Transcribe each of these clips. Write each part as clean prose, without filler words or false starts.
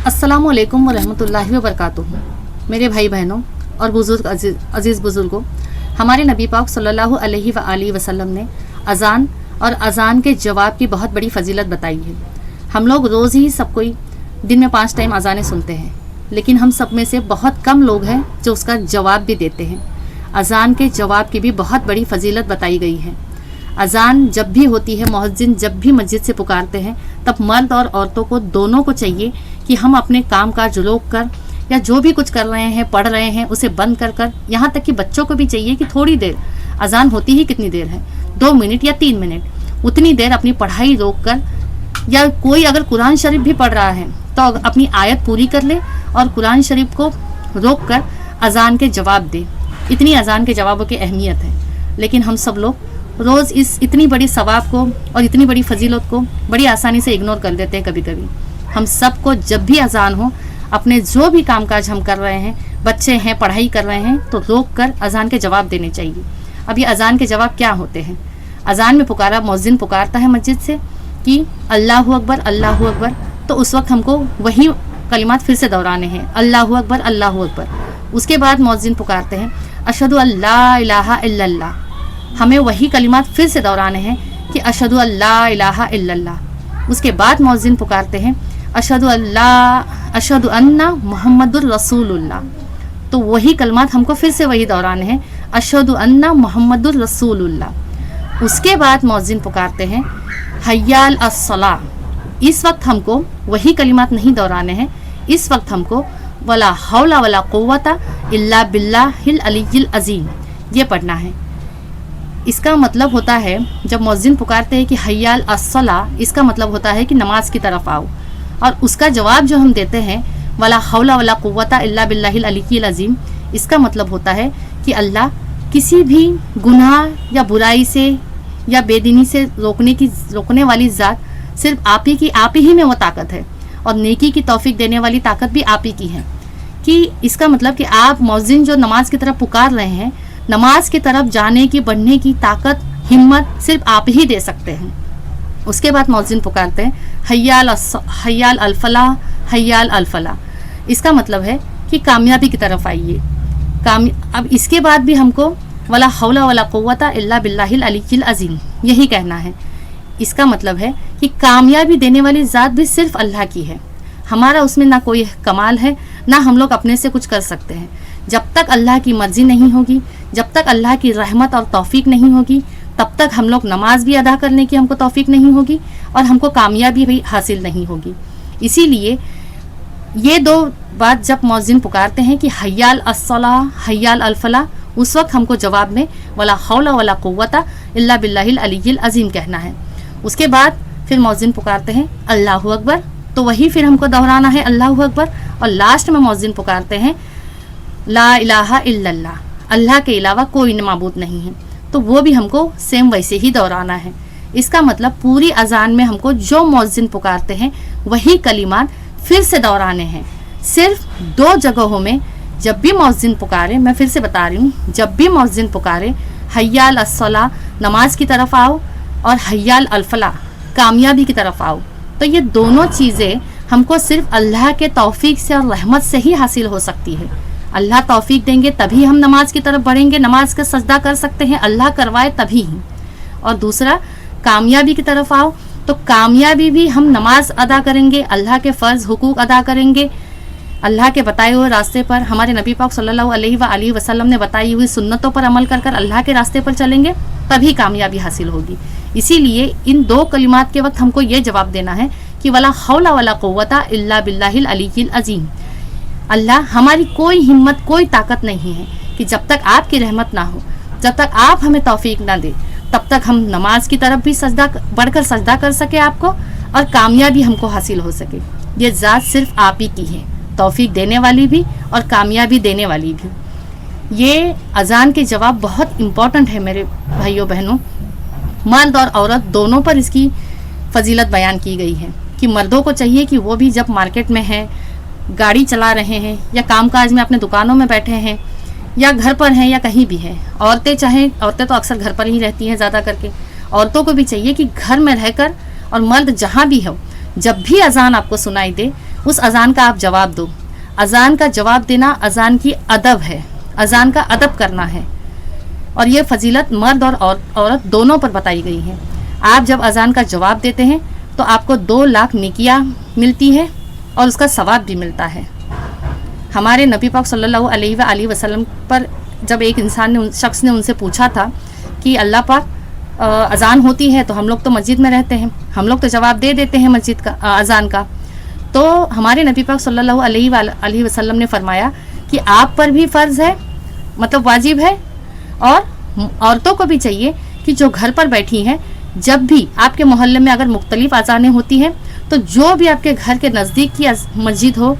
अस्सलामु अलैकुम वरहमतुल्लाहि वबरकातुहू। मेरे भाई बहनों और बुजुर्ग अजीज़ बुजुर्गों, हमारे नबी पाक सल्लल्लाहु अलैहि वआलिहि वसल्लम ने अज़ान और अज़ान के जवाब की बहुत बड़ी फजीलत बताई है। हम लोग रोज़ ही सब कोई दिन में 5 टाइम अज़ानें सुनते हैं, लेकिन हम सब में से बहुत कम लोग हैं जो उसका जवाब भी देते हैं। अज़ान के जवाब की भी बहुत बड़ी फजीलत बताई गई है। अज़ान जब भी होती है, मुअज्जिन जब भी मस्जिद से पुकारते हैं, तब मर्द और औरतों को दोनों को चाहिए कि हम अपने काम काज रोक कर या जो भी कुछ कर रहे हैं, पढ़ रहे हैं, उसे बंद कर कर, यहाँ तक कि बच्चों को भी चाहिए कि थोड़ी देर, अज़ान होती ही कितनी देर है, 2 मिनट या 3 मिनट, उतनी देर अपनी पढ़ाई रोक कर, या कोई अगर कुरान शरीफ भी पढ़ रहा है तो अपनी आयत पूरी कर ले और कुरान शरीफ को रोक कर अज़ान के जवाब दे। इतनी अज़ान के जवाबों की अहमियत है। लेकिन हम सब लोग रोज़ इस इतनी बड़ी सवाब को और इतनी बड़ी फजीलत को बड़ी आसानी से इग्नोर कर देते हैं। कभी कभी हम सबको जब भी अज़ान हो, अपने जो भी कामकाज हम कर रहे हैं, बच्चे हैं, पढ़ाई कर रहे हैं, तो रोक कर अज़ान के जवाब देने चाहिए। अब ये अज़ान के जवाब क्या होते हैं? अज़ान में पुकारा, मुअज्जिन पुकारता है मस्जिद से कि अल्लाहु अकबर, अल्लाहु अकबर, तो उस वक्त हमको वही कलिमात फिर से दोहराने हैं, अल्लाहु अकबर, अल्लाहु अकबर। उसके बाद मुअज्जिन पुकारते हैं अशहदु अल्ला इलाहा इल्लल्लाह, हमें वही कलिमात फिर से दोहराने हैं कि अशहदु अल्ला इलाहा इल्लल्लाह। उसके बाद मुअज्जिन पुकारते हैं अशहदु अन्ना मुहम्मदुर रसूलुल्लाह, तो वही कलिमात हमको फिर से वही दोहराने हैं, अशहदु अन्ना मुहम्मदुर रसूलुल्लाह। उसके बाद मुअज्जिन पुकारते हैं हय्याल अस्सलाह। इस वक्त हमको वही कलिमात नहीं दोहराने हैं, इस वक्त हमको वला हौला वला कुव्वता इल्ला बिल्लाहिल अलिय्यिल अज़ीम ये पढ़ना है। इसका मतलब होता है, जब मुअज्जिन पुकारते हैं कि हय्याल अस्सलाह, इसका मतलब होता है कि नमाज की तरफ आओ, और उसका जवाब जो हम देते हैं वला हौला वला कुव्वता इल्ला बिल्लाहिल अलिय्यिल अज़ीम, इसका मतलब होता है कि अल्लाह किसी भी गुनाह या बुराई से या बेदीनी से रोकने वाली ज़ात सिर्फ आप ही में वो ताकत है, और नेकी की तौफीक देने वाली ताकत भी आप ही की है। कि इसका मतलब कि आप मुअज्जिन जो नमाज की तरफ पुकार रहे हैं, नमाज की तरफ जाने की, बढ़ने की ताकत, हिम्मत सिर्फ आप ही दे सकते हैं। उसके बाद मुअज्जिन पुकारते हैं हय्याल अल फलाह, हय्याल अल फलाह। इसका मतलब है कि कामयाबी की तरफ आइए। अब इसके बाद भी हमको वला हौला वला कुव्वता इल्ला बिल्लाहिल अलिय्यिल अज़ीम यही कहना है। इसका मतलब है कि कामयाबी देने वाली ज़ात भी सिर्फ अल्लाह की है, हमारा उसमें ना कोई कमाल है, ना हम लोग अपने से कुछ कर सकते हैं। जब तक अल्लाह की मर्ज़ी नहीं होगी, जब तक अल्लाह की रहमत और तौफीक नहीं होगी, तब तक हम लोग नमाज भी अदा करने की हमको तौफीक नहीं होगी और हमको कामयाबी भी हासिल नहीं होगी। इसीलिए ये 2 बात जब मुअज्जिन पुकारते हैं कि हय्याल अस्सलाह, हय्याल अल फलाह, उस वक्त हमको जवाब में वला हौला वला कुव्वता इल्ला बिल्लाहिल अलिय्यिल अज़ीम कहना है। उसके बाद फिर मुअज्जिन पुकारते हैं अल्लाहु अकबर, तो वही फिर हमको दोहराना है अल्लाहु अकबर, और लास्ट में मुअज्जिन पुकारते हैं ला इलाहा इल्लल्लाह, अल्लाह के अलावा कोई माबूद नहीं है, तो वो भी हमको सेम वैसे ही दोहराना है। इसका मतलब पूरी अज़ान में हमको जो मुअज्जिन पुकारते हैं वही कलिमात फिर से दोहराने हैं। सिर्फ 2 जगहों में जब भी मुअज्जिन पुकारे, मैं फिर से बता रही हूँ, जब भी मुअज्जिन पुकारे हय्याल अस्सलाह, नमाज की तरफ आओ, और हय्याल अल फलाह, कामयाबी की तरफ आओ, तो ये दोनों चीज़ें हमको सिर्फ अल्लाह के तौफीक से और रहमत से ही हासिल हो सकती है। अल्लाह तौफीक देंगे तभी हम नमाज की तरफ बढ़ेंगे, नमाज का सजदा कर सकते हैं, अल्लाह करवाए तभी ही। और दूसरा, कामयाबी की तरफ आओ, तो कामयाबी भी हम नमाज अदा करेंगे, अल्लाह के फ़र्ज़ हुकूक अदा करेंगे, अल्लाह के बताए हुए रास्ते पर, हमारे नबी पाक सल्लल्लाहु अलैहि वसल्लम ने बताई हुई सुन्नतों पर अमल कर कर अल्लाह के रास्ते पर चलेंगे, तभी कामयाबी हासिल होगी। इसीलिए इन 2 कलिमात के वक्त हमको ये जवाब देना है कि वला हौला वला कुव्वता इल्ला बिल्लाहिल अलिय्यिल अज़ीम, अल्लाह हमारी कोई हिम्मत, कोई ताकत नहीं है कि जब तक आपकी रहमत ना हो, जब तक आप हमें तौफीक ना दे, तब तक हम नमाज की तरफ भी बढ़कर सजदा कर सके आपको, और कामयाबी हमको हासिल हो सके। ये ज़ात सिर्फ आप ही की है, तौफीक देने वाली भी और कामयाबी देने वाली भी। ये अज़ान के जवाब बहुत इम्पॉर्टेंट है मेरे भाइयों बहनों। मर्द और औरत दोनों पर इसकी फजीलत बयान की गई है कि मर्दों को चाहिए कि वो भी जब मार्केट में हैं, गाड़ी चला रहे हैं, या कामकाज में अपने दुकानों में बैठे हैं, या घर पर हैं, या कहीं भी हैं, औरतें तो अक्सर घर पर ही रहती हैं ज़्यादा करके, औरतों को भी चाहिए कि घर में रहकर, और मर्द जहाँ भी हो, जब भी अजान आपको सुनाई दे उस अजान का आप जवाब दो। अजान का जवाब देना अजान की अदब है, अजान का अदब करना है, और ये फजीलत मर्द और औरत दोनों पर बताई गई है। आप जब अजान का जवाब देते हैं तो आपको 2 लाख नेकियां मिलती है और उसका सवाब भी मिलता है। हमारे नबी पाक सल्लल्लाहु अलैहि वसल्लम पर जब एक शख्स ने उनसे पूछा था कि अल्लाह पाक अजान होती है तो हम लोग तो मस्जिद में रहते हैं, हम लोग तो जवाब दे देते हैं मस्जिद का अजान का, तो हमारे नबी पाक सल्लल्लाहु अलैहि वसल्लम ने फरमाया कि आप पर भी फ़र्ज़ है, मतलब वाजिब है, और औरतों को भी चाहिए कि जो घर पर बैठी हैं, जब भी आपके मोहल्ले में अगर मुख्तलिफ अजानें होती हैं तो जो भी आपके घर के नज़दीक की मस्जिद हो,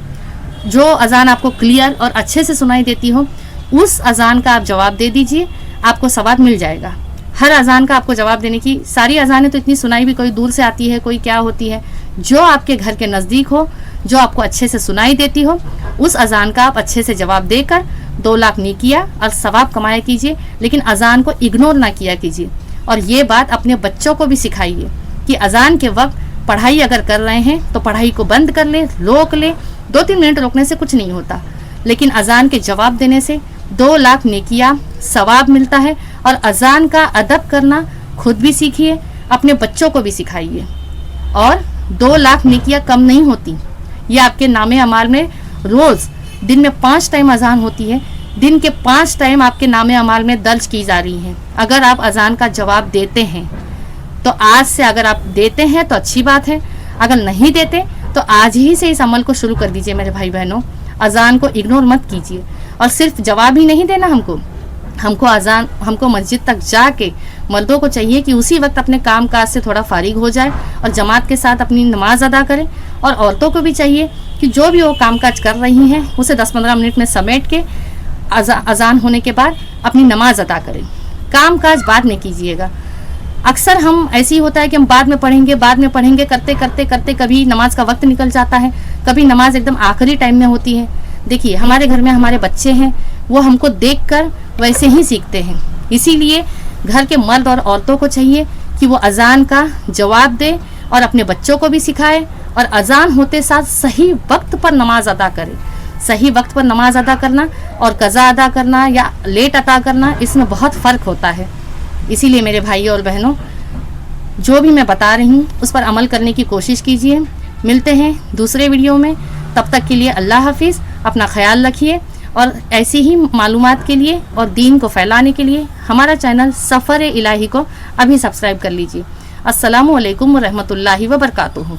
जो अजान आपको क्लियर और अच्छे से सुनाई देती हो, उस अजान का आप जवाब दे दीजिए, आपको सवाब मिल जाएगा। हर अजान का आपको जवाब देने की, सारी अजानें तो इतनी सुनाई भी कोई दूर से आती है, कोई क्या होती है, जो आपके घर के नज़दीक हो, जो आपको अच्छे से सुनाई देती हो, उस अजान का आप अच्छे से जवाब देकर 2 लाख नेकिया और सवाब कमाया कीजिए। लेकिन अजान को इग्नोर ना किया कीजिए, और ये बात अपने बच्चों को भी सिखाइए कि अजान के वक्त पढ़ाई अगर कर रहे हैं तो पढ़ाई को बंद कर ले, रोक ले। 2-3 मिनट रोकने से कुछ नहीं होता, लेकिन अजान के जवाब देने से 2 लाख नेकिया सवाब मिलता है। और अजान का अदब करना खुद भी सीखिए, अपने बच्चों को भी सिखाइए। और 2 लाख नेकियां कम नहीं होती, ये आपके नामे अमाल में रोज़ दिन में 5 टाइम अजान होती है, दिन के 5 टाइम आपके नामे अमाल में दर्ज की जा रही हैं। अगर आप अजान का जवाब देते हैं तो आज से, अगर आप देते हैं तो अच्छी बात है, अगर नहीं देते तो आज ही से इस अमल को शुरू कर दीजिए मेरे भाई बहनों। अजान को इग्नोर मत कीजिए, और सिर्फ जवाब ही नहीं देना हमको मस्जिद तक जाके, मर्दों को चाहिए कि उसी वक्त अपने काम काज से थोड़ा फारिग हो जाए और जमात के साथ अपनी नमाज अदा करें। और औरतों को भी चाहिए कि जो भी वो काम काज कर रही हैं उसे 10-15 मिनट में समेट के अजान होने के बाद अपनी नमाज अदा करें। काम काज बाद में कीजिएगा। अक्सर हम ऐसे ही होता है कि हम बाद में पढ़ेंगे करते करते कभी नमाज का वक्त निकल जाता है, कभी नमाज एकदम आखिरी टाइम में होती है। देखिए, हमारे घर में हमारे बच्चे हैं, वो हमको देखकर वैसे ही सीखते हैं। इसीलिए घर के मर्द और औरतों को चाहिए कि वो अजान का जवाब दे और अपने बच्चों को भी सिखाए, और अजान होते साथ सही वक्त पर नमाज अदा करें। सही वक्त पर नमाज अदा करना और कज़ा अदा करना या लेट अदा करना, इसमें बहुत फ़र्क होता है। इसीलिए मेरे भाइयों और बहनों, जो भी मैं बता रही हूँ उस पर अमल करने की कोशिश कीजिए। मिलते हैं दूसरे वीडियो में, तब तक के लिए अल्लाह हाफिज़। अपना ख्याल रखिए, और ऐसी ही मालूमात के लिए और दीन को फैलाने के लिए हमारा चैनल सफ़र इलाही को अभी सब्सक्राइब कर लीजिए। अस्सलामु अलैकुम व रहमतुल्लाहि व बरकातुहू।